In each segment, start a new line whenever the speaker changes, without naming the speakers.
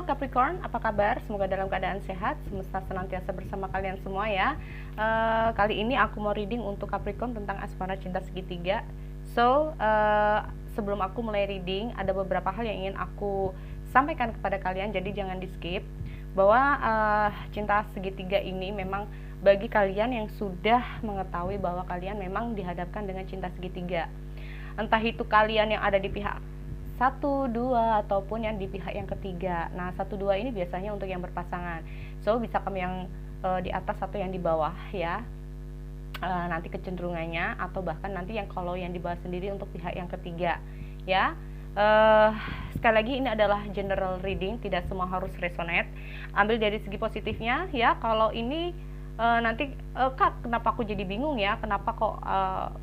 Capricorn, apa kabar? Semoga dalam keadaan sehat, semesta senantiasa bersama kalian semua ya. Kali ini aku mau reading untuk Capricorn tentang asmara cinta segitiga. Sebelum aku mulai reading, ada beberapa hal yang ingin aku sampaikan kepada kalian, jadi jangan di skip. Bahwa cinta segitiga ini memang bagi kalian yang sudah mengetahui bahwa kalian memang dihadapkan dengan cinta segitiga. Entah itu kalian yang ada di pihak 1, 2 ataupun yang di pihak yang ketiga. Nah, 1, 2 ini biasanya untuk yang berpasangan. So, bisa kamu yang di atas atau yang di bawah ya. Nanti kecenderungannya, atau bahkan nanti yang kalau yang di bawah sendiri untuk pihak yang ketiga ya. Sekali lagi ini adalah general reading, tidak semua harus resonate. Ambil dari segi positifnya ya. Kalau ini nanti Kak, kenapa aku jadi bingung ya, kenapa kok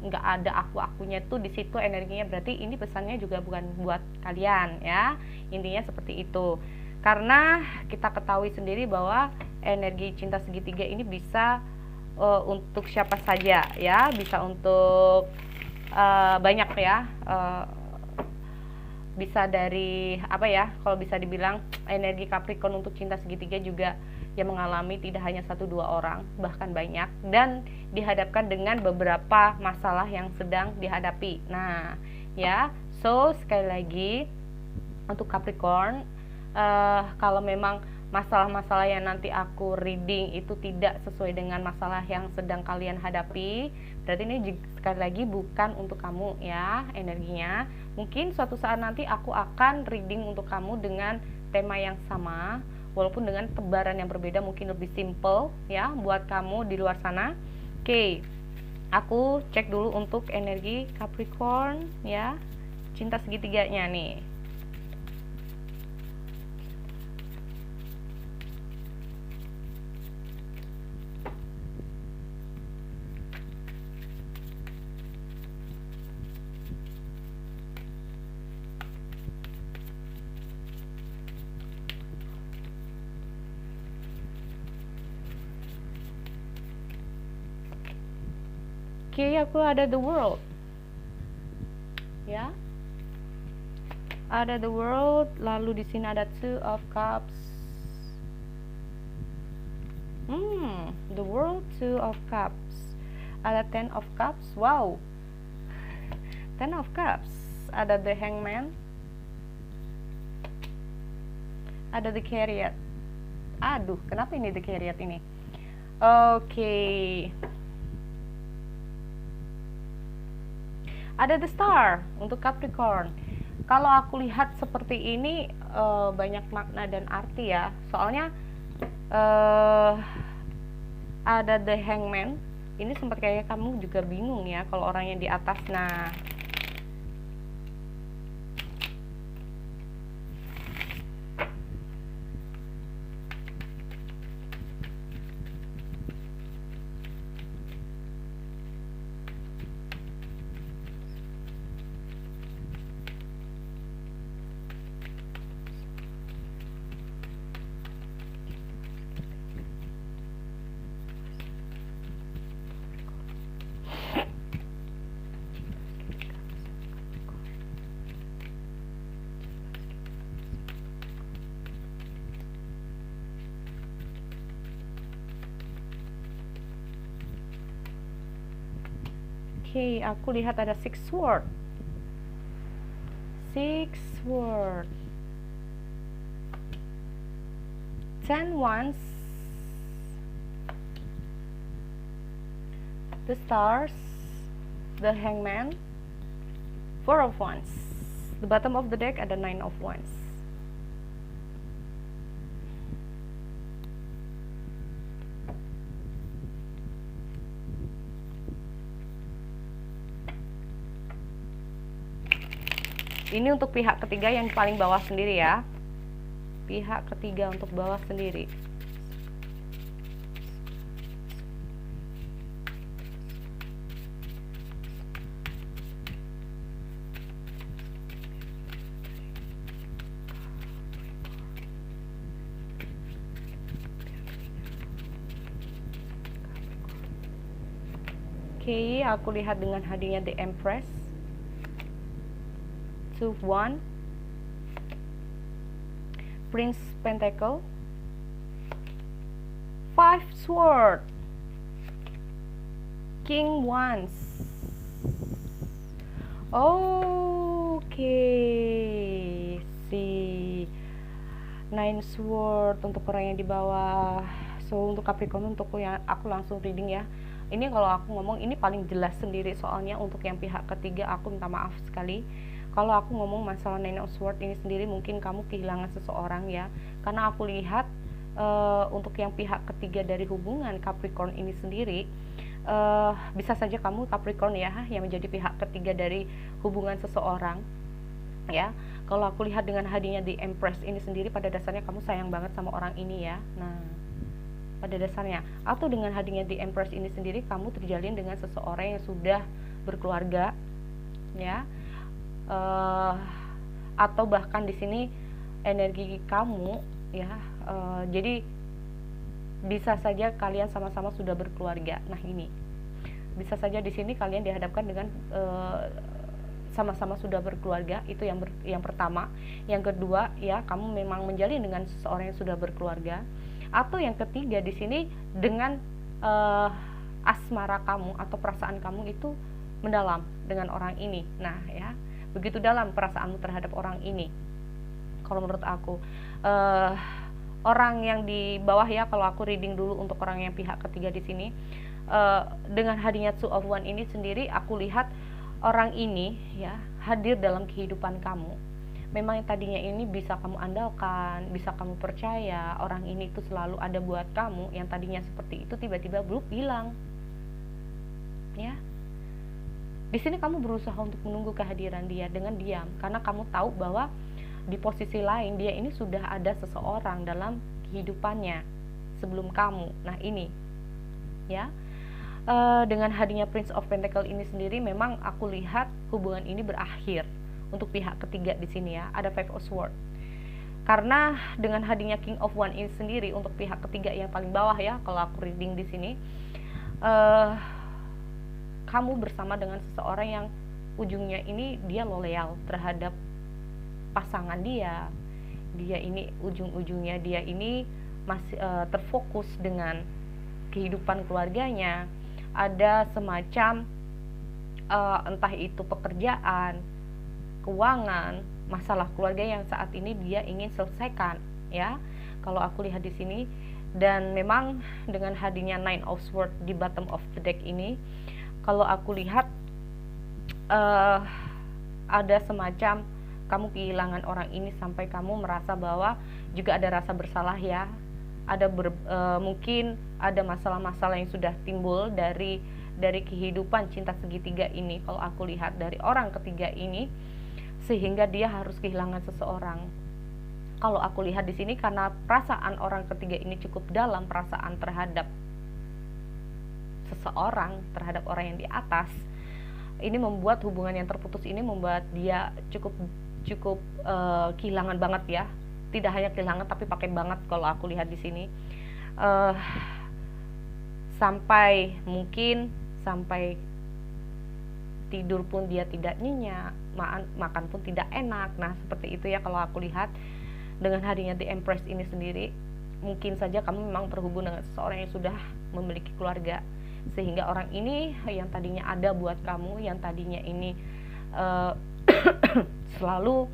nggak ada akunya tuh di situ energinya, berarti ini pesannya juga bukan buat kalian ya, intinya seperti itu. Karena kita ketahui sendiri bahwa energi cinta segitiga ini bisa untuk siapa saja ya, bisa untuk banyak ya, bisa dari apa ya, kalau bisa dibilang energi Capricorn untuk cinta segitiga juga yang mengalami tidak hanya 1-2 orang, bahkan banyak, dan dihadapkan dengan beberapa masalah yang sedang dihadapi. Nah ya, so sekali lagi untuk Capricorn, kalau memang masalah-masalah yang nanti aku reading itu tidak sesuai dengan masalah yang sedang kalian hadapi, berarti ini sekali lagi bukan untuk kamu ya energinya. Mungkin suatu saat nanti aku akan reading untuk kamu dengan tema yang sama, walaupun dengan tebaran yang berbeda, mungkin lebih simple ya buat kamu di luar sana. Oke, aku cek dulu untuk energi Capricorn ya, cinta segitiganya nih. Oke, aku ada the world ya, ada the world, lalu di sini ada 2 of cups. The world, 2 of cups, ada 10 of cups. Wow, 10 of cups, ada the hangman, ada the chariot. Aduh, kenapa ini the chariot ini? Oke. Ada the star untuk Capricorn. Kalau aku lihat seperti ini banyak makna dan arti ya. Soalnya ada the hangman. Ini sempat kayak kamu juga bingung ya kalau orang yang di atas. Nah, oke, aku lihat ada 6 sword. 6 sword. 10 wands. The stars. The hangman. 4 of wands. The bottom of the deck ada 9 of wands. Ini untuk pihak ketiga yang paling bawah sendiri ya. Pihak ketiga untuk bawah sendiri. Oke, aku lihat dengan hadirnya The Empress. 2 of Wands, Prince Pentacle, Five Sword, King Wands. Oke, si Nine Sword untuk orang yang di bawah. So untuk Capricorn, untuk yang aku langsung reading ya. Ini kalau aku ngomong ini paling jelas sendiri, soalnya untuk yang pihak ketiga aku minta maaf sekali. Kalau aku ngomong masalah Nine of Swords ini sendiri, mungkin kamu kehilangan seseorang ya. Karena aku lihat untuk yang pihak ketiga dari hubungan Capricorn ini sendiri, bisa saja kamu Capricorn ya yang menjadi pihak ketiga dari hubungan seseorang ya. Kalau aku lihat dengan hadirnya di Empress ini sendiri, pada dasarnya kamu sayang banget sama orang ini ya. Nah, pada dasarnya, atau dengan hadirnya di Empress ini sendiri, kamu terjalin dengan seseorang yang sudah berkeluarga ya, atau bahkan di sini energi kamu ya, jadi bisa saja kalian sama-sama sudah berkeluarga. Nah, ini bisa saja di sini kalian dihadapkan dengan sama-sama sudah berkeluarga. Itu yang pertama. Yang kedua ya, kamu memang menjalin dengan seseorang yang sudah berkeluarga. Atau yang ketiga di sini dengan asmara kamu atau perasaan kamu itu mendalam dengan orang ini. Nah ya, begitu dalam perasaanmu terhadap orang ini. Kalau menurut aku, orang yang di bawah ya, kalau aku reading dulu untuk orang yang pihak ketiga di sini, dengan hadirnya Two of Wands ini sendiri, aku lihat orang ini ya hadir dalam kehidupan kamu. Memang yang tadinya ini bisa kamu andalkan, bisa kamu percaya, orang ini tuh selalu ada buat kamu. Yang tadinya seperti itu tiba-tiba belum hilang. Ya. Di sini kamu berusaha untuk menunggu kehadiran dia dengan diam, karena kamu tahu bahwa di posisi lain dia ini sudah ada seseorang dalam kehidupannya sebelum kamu. Nah, ini ya. Dengan hadirnya Prince of Pentacle ini sendiri, memang aku lihat hubungan ini berakhir untuk pihak ketiga di sini ya. Ada Five of Swords. Karena dengan hadirnya King of Wands ini sendiri untuk pihak ketiga yang paling bawah ya, kalau aku reading di sini, kamu bersama dengan seseorang yang ujungnya ini dia loyal terhadap pasangan dia. Dia ini ujung-ujungnya dia ini masih terfokus dengan kehidupan keluarganya. Ada semacam entah itu pekerjaan, keuangan, masalah keluarga yang saat ini dia ingin selesaikan ya. Kalau aku lihat di sini, dan memang dengan hadirnya Nine of Swords di bottom of the deck ini, kalau aku lihat ada semacam kamu kehilangan orang ini sampai kamu merasa bahwa juga ada rasa bersalah ya. Ada mungkin ada masalah-masalah yang sudah timbul dari kehidupan cinta segitiga ini, kalau aku lihat dari orang ketiga ini, sehingga dia harus kehilangan seseorang. Kalau aku lihat di sini, karena perasaan orang ketiga ini cukup dalam, perasaan terhadap seseorang, terhadap orang yang di atas, ini membuat hubungan yang terputus ini membuat dia cukup kehilangan banget ya. Tidak hanya kehilangan tapi pakai banget kalau aku lihat di sini. Sampai tidur pun dia tidak nyenyak, makan pun tidak enak. Nah, seperti itu ya kalau aku lihat. Dengan hadirnya The Empress ini sendiri, mungkin saja kamu memang terhubung dengan seseorang yang sudah memiliki keluarga, sehingga orang ini yang tadinya ada buat kamu, yang tadinya ini selalu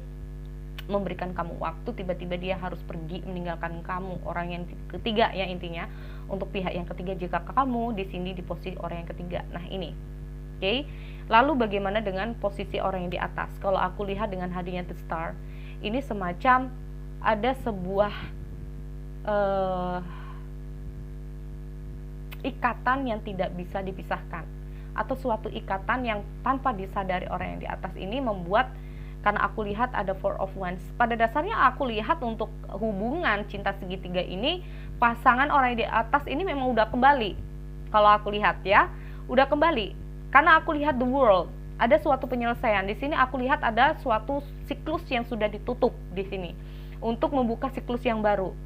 memberikan kamu waktu, tiba-tiba dia harus pergi meninggalkan kamu. Orang yang ketiga ya, intinya untuk pihak yang ketiga, jika kamu di sini di posisi orang yang ketiga. Nah, ini oke. Lalu bagaimana dengan posisi orang yang di atas? Kalau aku lihat dengan hadirnya The Star, ini semacam ada sebuah ikatan yang tidak bisa dipisahkan, atau suatu ikatan yang tanpa disadari orang yang di atas ini membuat. Karena aku lihat ada Four of Wands. Pada dasarnya aku lihat untuk hubungan cinta segitiga ini, pasangan orang yang di atas ini memang udah kembali. Kalau aku lihat ya, udah kembali. Karena aku lihat the world, ada suatu penyelesaian. Di sini aku lihat ada suatu siklus yang sudah ditutup di sini untuk membuka siklus yang baru.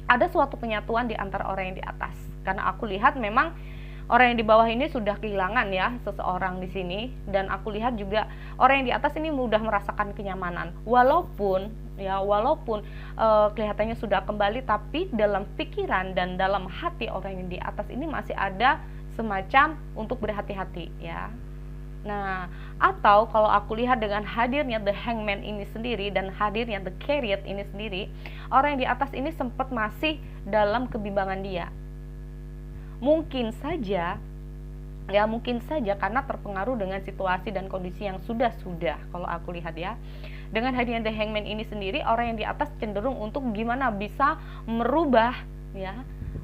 Ada suatu penyatuan di antara orang yang di atas. Karena aku lihat memang orang yang di bawah ini sudah kehilangan ya seseorang di sini, dan aku lihat juga orang yang di atas ini mudah merasakan kenyamanan. Walaupun kelihatannya sudah kembali, tapi dalam pikiran dan dalam hati orang yang di atas ini masih ada semacam untuk berhati-hati ya. Nah, atau kalau aku lihat dengan hadirnya The Hangman ini sendiri dan hadirnya The Chariot ini sendiri, orang yang di atas ini sempat masih dalam kebimbangan dia. Mungkin saja karena terpengaruh dengan situasi dan kondisi yang sudah kalau aku lihat ya. Dengan hadirnya The Hangman ini sendiri, orang yang di atas cenderung untuk gimana bisa merubah ya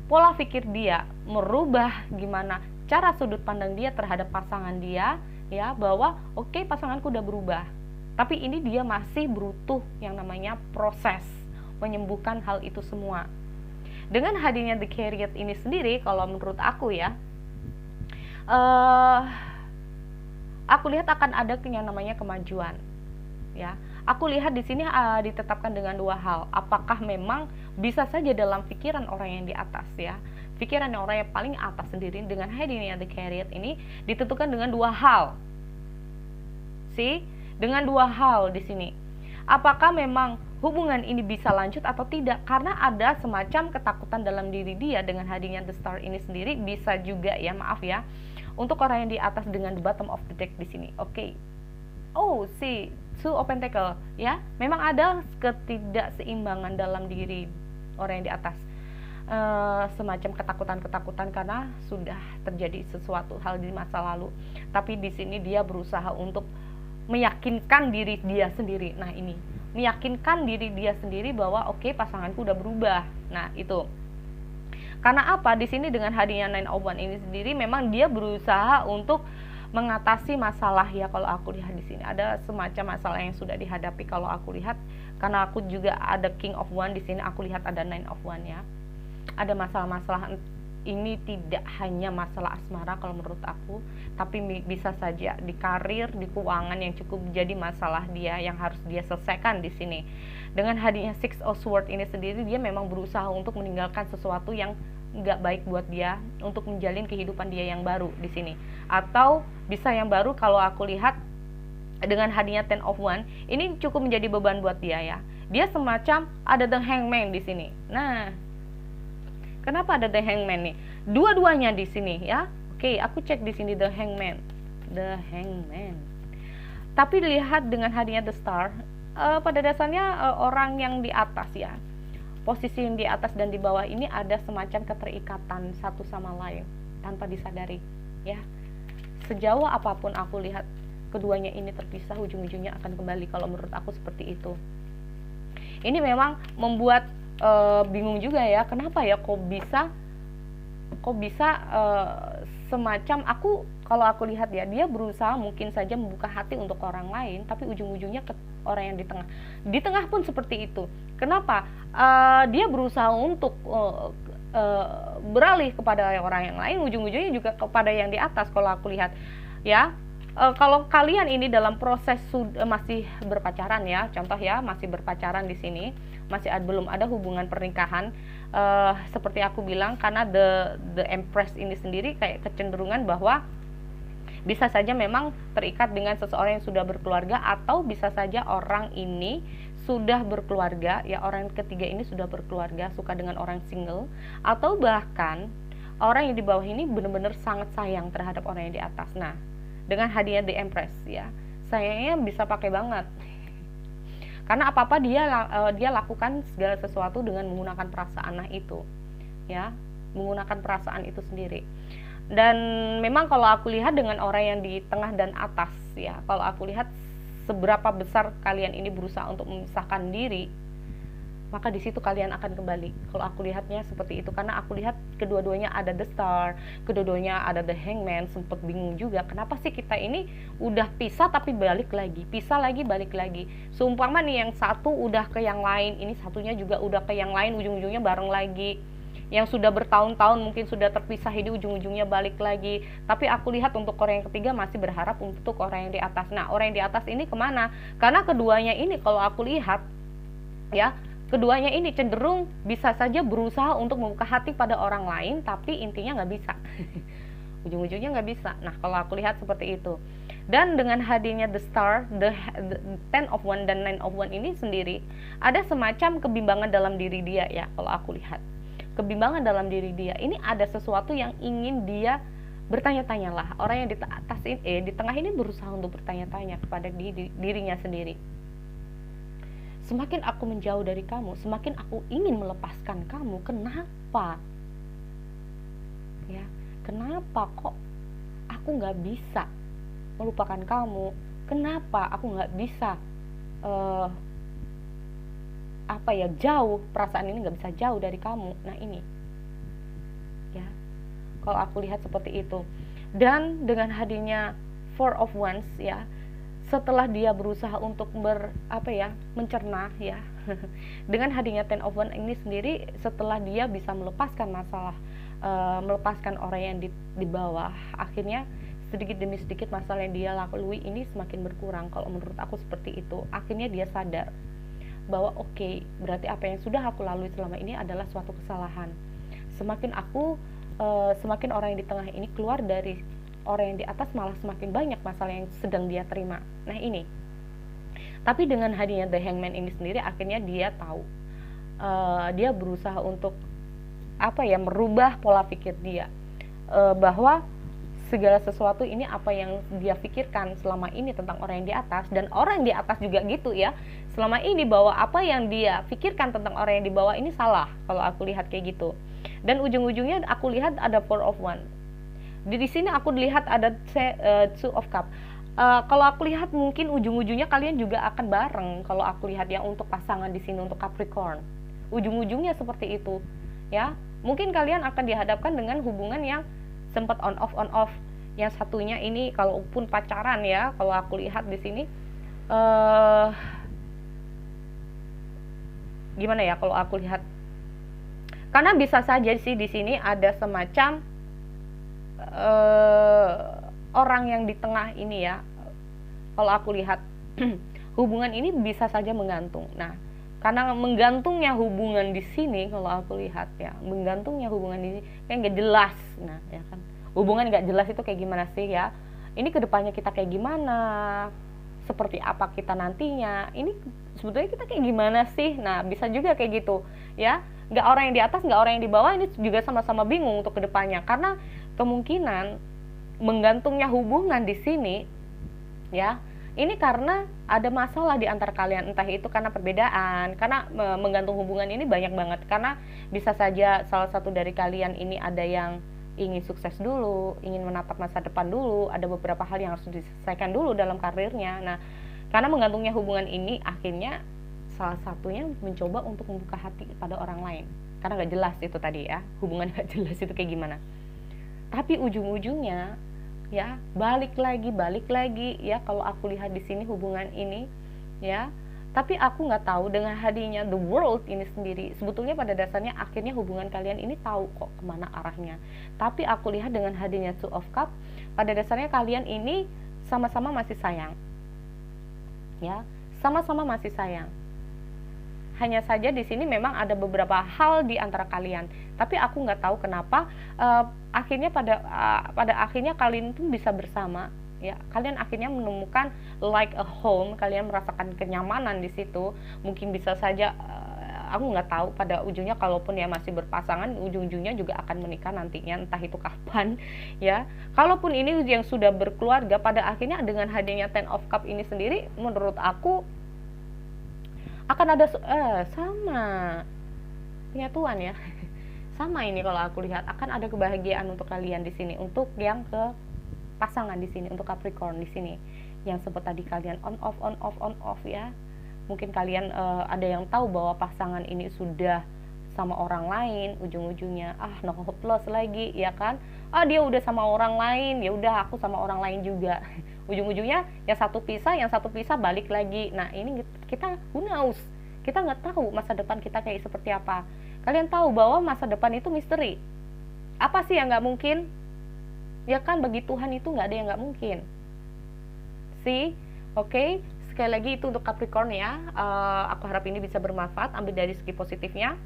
pola pikir dia, merubah gimana cara sudut pandang dia terhadap pasangan dia ya, bahwa oke, pasanganku udah berubah, tapi ini dia masih butuh yang namanya proses menyembuhkan hal itu semua. Dengan hadirnya The Chariot ini sendiri, kalau menurut aku ya, aku lihat akan ada yang namanya kemajuan ya. Aku lihat di sini ditetapkan dengan dua hal. Apakah memang bisa saja dalam pikiran orang yang di atas ya, pikiran orang yang paling atas sendiri, dengan hadirnya The Chariot ini ditentukan dengan dua hal. Dengan dua hal di sini. Apakah memang hubungan ini bisa lanjut atau tidak, karena ada semacam ketakutan dalam diri dia dengan hadirnya The Star ini sendiri. Bisa juga ya, maaf ya, untuk orang yang di atas dengan the bottom of the deck di sini. Oke. Two of Pentacle ya, memang ada ketidakseimbangan dalam diri orang yang di atas. Semacam ketakutan karena sudah terjadi sesuatu hal di masa lalu. Tapi di sini dia berusaha untuk meyakinkan diri dia sendiri. Nah, ini meyakinkan diri dia sendiri bahwa oke, pasanganku udah berubah. Nah, itu. Karena apa? Di sini dengan hadirnya Nine of Wands ini sendiri, memang dia berusaha untuk mengatasi masalah ya. Kalau aku lihat di sini ada semacam masalah yang sudah dihadapi kalau aku lihat, karena aku juga ada King of Wands di sini, aku lihat ada Nine of Wands ya. Ada masalah-masalah, ini tidak hanya masalah asmara kalau menurut aku, tapi bisa saja di karir, di keuangan yang cukup jadi masalah dia yang harus dia selesaikan di sini. Dengan hadirnya Six of Swords ini sendiri, dia memang berusaha untuk meninggalkan sesuatu yang nggak baik buat dia untuk menjalin kehidupan dia yang baru di sini. Atau bisa yang baru kalau aku lihat dengan hadirnya Ten of Wands ini cukup menjadi beban buat dia ya. Dia semacam ada The Hangman di sini. Nah, kenapa ada The Hangman nih? Dua-duanya di sini ya. Oke, aku cek di sini The Hangman. Tapi lihat dengan hadirnya The Star, pada dasarnya orang yang di atas ya, posisi yang di atas dan di bawah ini ada semacam keterikatan satu sama lain tanpa disadari ya. Sejauh apapun aku lihat keduanya ini terpisah, ujung-ujungnya akan kembali. Kalau menurut aku seperti itu. Ini memang membuat bingung juga ya, kenapa ya kok bisa semacam kalau aku lihat ya, dia berusaha mungkin saja membuka hati untuk orang lain, tapi ujung-ujungnya ke orang yang di tengah pun seperti itu. Kenapa? Dia berusaha untuk beralih kepada orang yang lain, ujung-ujungnya juga kepada yang di atas kalau aku lihat ya. Kalau kalian ini dalam proses masih berpacaran ya, contoh ya, masih berpacaran di sini, belum ada hubungan pernikahan, seperti aku bilang, karena the Empress ini sendiri kayak kecenderungan bahwa bisa saja memang terikat dengan seseorang yang sudah berkeluarga, atau bisa saja orang ini sudah berkeluarga ya, orang ketiga ini sudah berkeluarga, suka dengan orang single, atau bahkan orang yang di bawah ini benar-benar sangat sayang terhadap orang yang di atas. Nah, dengan hadiah The Empress ya, sayangnya bisa pakai banget, karena apa-apa dia lakukan segala sesuatu dengan menggunakan perasaan. Nah, itu ya, menggunakan perasaan itu sendiri. Dan memang kalau aku lihat dengan orang yang di tengah dan atas ya, kalau aku lihat seberapa besar kalian ini berusaha untuk memisahkan diri, maka di situ kalian akan kembali. Kalau aku lihatnya seperti itu, karena aku lihat kedua-duanya ada The Star, kedua-duanya ada The Hangman. Sempet bingung juga, kenapa sih kita ini udah pisah tapi balik lagi, pisah lagi balik lagi. Seumpama nih yang satu udah ke yang lain, ini satunya juga udah ke yang lain, ujung-ujungnya bareng lagi. Yang sudah bertahun-tahun mungkin sudah terpisah, ini ujung-ujungnya balik lagi. Tapi aku lihat untuk orang yang ketiga masih berharap untuk orang yang di atas. Nah, orang yang di atas ini kemana? Karena keduanya ini kalau aku lihat ya, keduanya ini cenderung bisa saja berusaha untuk membuka hati pada orang lain, tapi intinya nggak bisa. ujung-ujungnya nggak bisa. Nah, kalau aku lihat seperti itu. Dan dengan hadirnya the star, the ten of one dan nine of one ini sendiri, ada semacam kebimbangan dalam diri dia ya, kalau aku lihat. Kebimbangan dalam diri dia, ini ada sesuatu yang ingin dia bertanya-tanyalah. Orang yang di atas ini, di tengah ini berusaha untuk bertanya-tanya kepada dirinya sendiri. Semakin aku menjauh dari kamu, semakin aku ingin melepaskan kamu. Kenapa? Ya, kenapa kok aku nggak bisa melupakan kamu? Kenapa aku nggak bisa jauh, perasaan ini nggak bisa jauh dari kamu? Nah ini ya, kalau aku lihat seperti itu. Dan dengan hadirnya Four of Wands ya, setelah dia berusaha untuk mencerna ya dengan hadirnya Ten of Wands ini sendiri, setelah dia bisa melepaskan masalah, melepaskan orang yang di bawah, akhirnya sedikit demi sedikit masalah yang dia lalui ini semakin berkurang. Kalau menurut aku seperti itu. Akhirnya dia sadar bahwa oke, berarti apa yang sudah aku lalui selama ini adalah suatu kesalahan. Semakin orang yang di tengah ini keluar dari orang yang di atas, malah semakin banyak masalah yang sedang dia terima. Nah ini. Tapi dengan hadirnya The Hangman ini sendiri, akhirnya dia tahu, dia berusaha untuk merubah pola pikir dia, bahwa segala sesuatu ini apa yang dia pikirkan selama ini tentang orang yang di atas, dan orang yang di atas juga gitu ya, selama ini bahwa apa yang dia pikirkan tentang orang yang di bawah ini salah, kalau aku lihat kayak gitu. Dan ujung-ujungnya aku lihat ada Four of Wands. Di sini aku lihat ada Two of Cups. Kalau aku lihat mungkin ujung-ujungnya kalian juga akan bareng, kalau aku lihat ya, untuk pasangan di sini, untuk Capricorn. Ujung-ujungnya seperti itu ya. Mungkin kalian akan dihadapkan dengan hubungan yang sempat on off. Yang satunya ini kalaupun pacaran ya, kalau aku lihat di sini gimana ya kalau aku lihat, karena bisa saja sih di sini ada semacam orang yang di tengah ini ya, kalau aku lihat hubungan ini bisa saja menggantung. Nah, karena menggantungnya hubungan di sini, kalau aku lihat ya, menggantungnya hubungan di sini kayak nggak jelas. Nah ya kan, hubungan nggak jelas itu kayak gimana sih ya, ini kedepannya kita kayak gimana, seperti apa kita nantinya, ini sebetulnya kita kayak gimana sih. Nah bisa juga kayak gitu ya, nggak orang yang di atas, nggak orang yang di bawah, ini juga sama-sama bingung untuk kedepannya, karena kemungkinan menggantungnya hubungan di sini ya, ini karena ada masalah di antara kalian, entah itu karena perbedaan, karena menggantung hubungan ini banyak banget, karena bisa saja salah satu dari kalian ini ada yang ingin sukses dulu, ingin menatap masa depan dulu, ada beberapa hal yang harus diselesaikan dulu dalam karirnya. Nah, karena menggantungnya hubungan ini, akhirnya salah satunya mencoba untuk membuka hati pada orang lain, karena nggak jelas itu tadi ya, hubungan nggak jelas itu kayak gimana. Tapi ujung-ujungnya ya balik lagi ya, kalau aku lihat di sini hubungan ini ya. Tapi aku nggak tahu dengan hadirnya the world ini sendiri, sebetulnya pada dasarnya akhirnya hubungan kalian ini tahu kok kemana arahnya. Tapi aku lihat dengan hadirnya Two of Cups, pada dasarnya kalian ini sama-sama masih sayang ya, sama-sama masih sayang. Hanya saja di sini memang ada beberapa hal di antara kalian, tapi aku nggak tahu kenapa akhirnya pada akhirnya kalian pun bisa bersama ya. Kalian akhirnya menemukan like a home, kalian merasakan kenyamanan di situ. Mungkin bisa saja aku nggak tahu pada ujungnya, kalaupun ya masih berpasangan, ujung-ujungnya juga akan menikah nantinya, entah itu kapan ya. Kalaupun ini yang sudah berkeluarga, pada akhirnya dengan hadirnya Ten of Cups ini sendiri, menurut aku akan ada sama penyatuan ya. Sama ini kalau aku lihat akan ada kebahagiaan untuk kalian di sini, untuk yang ke pasangan di sini, untuk Capricorn di sini yang sempat tadi kalian on off ya. Mungkin kalian ada yang tahu bahwa pasangan ini sudah sama orang lain, ujung-ujungnya no hopeless lagi ya kan, dia udah sama orang lain, ya udah aku sama orang lain juga. Ujung-ujungnya yang satu pisah balik lagi. Nah ini kita who knows, kita nggak tahu masa depan kita kayak seperti apa. Kalian tahu bahwa masa depan itu misteri. Apa sih yang nggak mungkin? Ya kan, bagi Tuhan itu nggak ada yang nggak mungkin. Oke, sekali lagi itu untuk Capricorn ya. Aku harap ini bisa bermanfaat, ambil dari segi positifnya.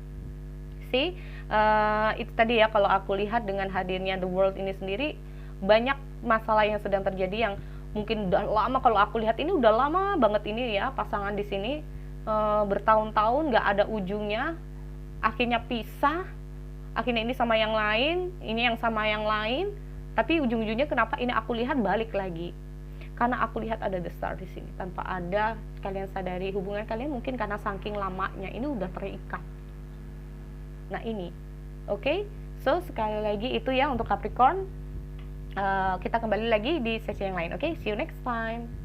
Itu tadi ya, kalau aku lihat dengan hadirnya the world ini sendiri, banyak masalah yang sedang terjadi yang mungkin udah lama, kalau aku lihat ini udah lama banget ini ya pasangan di sini, bertahun-tahun nggak ada ujungnya, akhirnya pisah, akhirnya ini sama yang lain, ini yang sama yang lain, tapi ujung-ujungnya kenapa ini aku lihat balik lagi, karena aku lihat ada the star di sini. Tanpa ada kalian sadari, hubungan kalian mungkin karena saking lamanya ini udah terikat. Nah ini, oke? So sekali lagi itu ya untuk Capricorn. Kita kembali lagi di sesi yang lain, oke? See you next time.